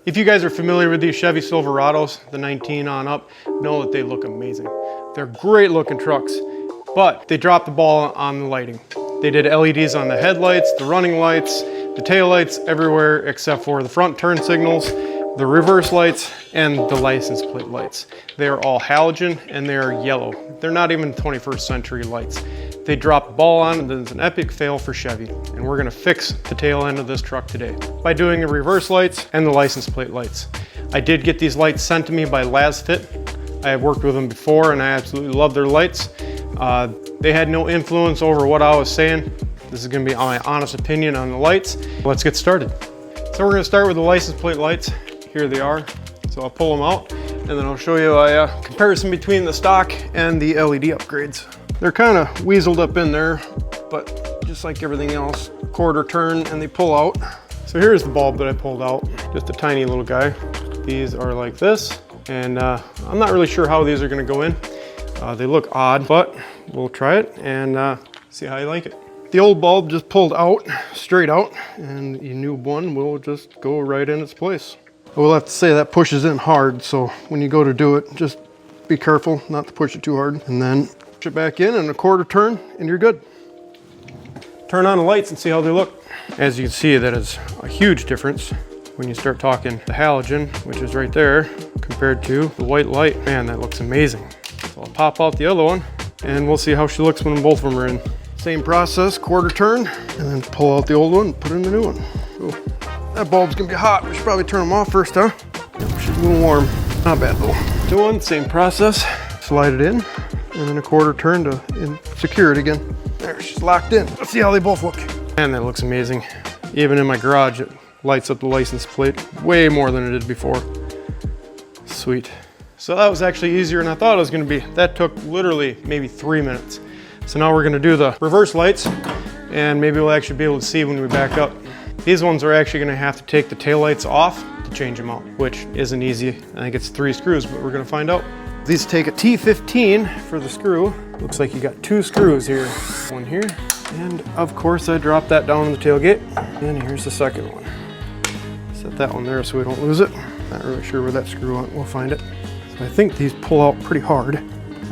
If you guys are familiar with these Chevy Silverados, the 19 on up, know that they look amazing. They're great looking trucks, but they dropped the ball on the lighting. They did LEDs on the headlights, the running lights, the tail lights, everywhere except for the front turn signals, the reverse lights, and the license plate lights. They are all halogen and they are yellow. They're not even 21st century lights. They dropped the ball on, and it's an epic fail for Chevy. And we're gonna fix the tail end of this truck today by doing the reverse lights and the license plate lights. I did get these lights sent to me by Lasfit. I have worked with them before and I absolutely love their lights. They had no influence over what I was saying. This is gonna be my honest opinion on the lights. Let's get started. So we're gonna start with the license plate lights. Here they are. So I'll pull them out and then I'll show you a comparison between the stock and the LED upgrades. They're kind of weaseled up in there, but just like everything else, quarter turn and they pull out. So here's the bulb that I pulled out, just a tiny little guy. These are like this, and I'm not really sure how these are gonna go in. They look odd, but we'll try it and see how you like it. The old bulb just pulled out, straight out, and the new one will just go right in its place. I will have to say that pushes in hard, so when you go to do it, just be careful not to push it too hard, and then push it back in and a quarter turn and you're good. Turn on the lights and see how they look. As you can see, that is a huge difference when you start talking the halogen, which is right there, compared to the white light. Man, that looks amazing. So I'll pop out the other one and we'll see how she looks when both of them are in. Same process, quarter turn, and then pull out the old one and put in the new one. Ooh, that bulb's gonna be hot. We should probably turn them off first, huh? Yep, she's a little warm. Not bad though. New one, same process. Slide it in, and then a quarter turn to secure it again. There, she's locked in. Let's see how they both look. Man, that looks amazing. Even in my garage, it lights up the license plate way more than it did before. Sweet. So that was actually easier than I thought it was gonna be. That took literally maybe 3 minutes. So now we're gonna do the reverse lights, and maybe we'll actually be able to see when we back up. These ones are actually gonna have to take the tail lights off to change them out, which isn't easy. I think it's 3 screws, but we're gonna find out. These take a T15 for the screw. Looks like you got 2 screws here. One here, and of course I dropped that down in the tailgate. And here's the second one. Set that one there so we don't lose it. Not really sure where that screw went, we'll find it. So I think these pull out pretty hard.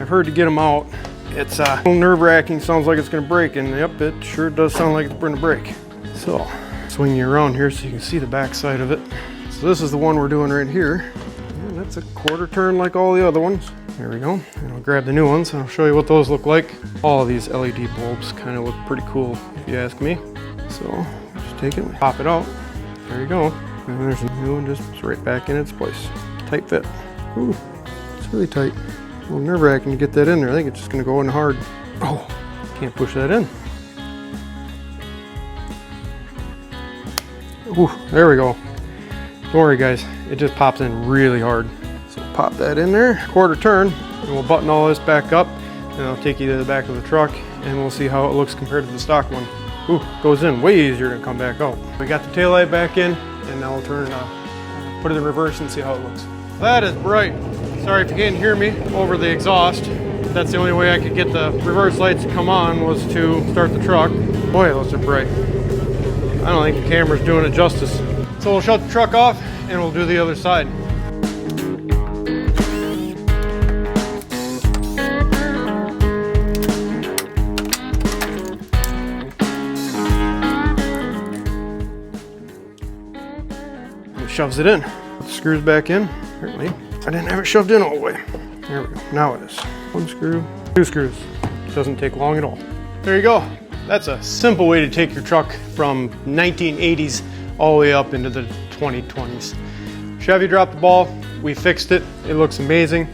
I've heard to get them out, it's a little nerve-wracking, sounds like it's gonna break, and yep, it sure does sound like it's gonna break. So, swing you around here so you can see the back side of it. So this is the one we're doing right here. And that's a quarter turn like all the other ones. There we go. And I'll grab the new ones and I'll show you what those look like. All of these LED bulbs kind of look pretty cool, if you ask me. So, just take it, pop it out. There you go. And there's a new one just right back in its place. Tight fit. Ooh, it's really tight. A little nerve-wracking to get that in there. I think it's just gonna go in hard. Oh, can't push that in. Ooh, there we go. Don't worry guys, it just pops in really hard. So pop that in there, quarter turn, and we'll button all this back up, and I'll take you to the back of the truck, and we'll see how it looks compared to the stock one. Ooh, goes in way easier to come back out. We got the taillight back in, and now we'll turn it, put it in reverse and see how it looks. That is bright. Sorry if you can't hear me over the exhaust. That's the only way I could get the reverse lights to come on was to start the truck. Boy, those are bright. I don't think the camera's doing it justice. So we'll shut the truck off and we'll do the other side. It shoves it in. Put the screws back in. Apparently, I didn't have it shoved in all the way. There we go. Now it is. 1 screw, 2 screws. Doesn't take long at all. There you go. That's a simple way to take your truck from 1980s all the way up into the 2020s. Chevy dropped the ball. We fixed it. It looks amazing.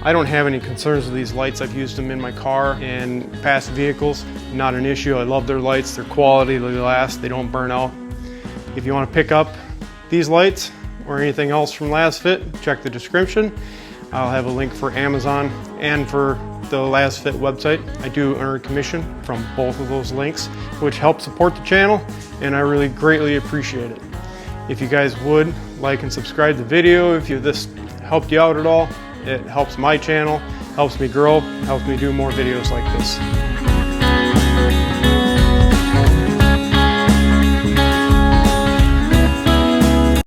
I don't have any concerns with these lights. I've used them in my car and past vehicles. Not an issue. I love their lights. Their quality, they last, they don't burn out. If you want to pick up these lights or anything else from Lasfit, check the description. I'll have a link for Amazon and for the Lasfit website. I do earn commission from both of those links, which helps support the channel, and I really greatly appreciate it. If you guys would like and subscribe to the video, if this helped you out at all, it helps my channel, helps me grow, helps me do more videos like this.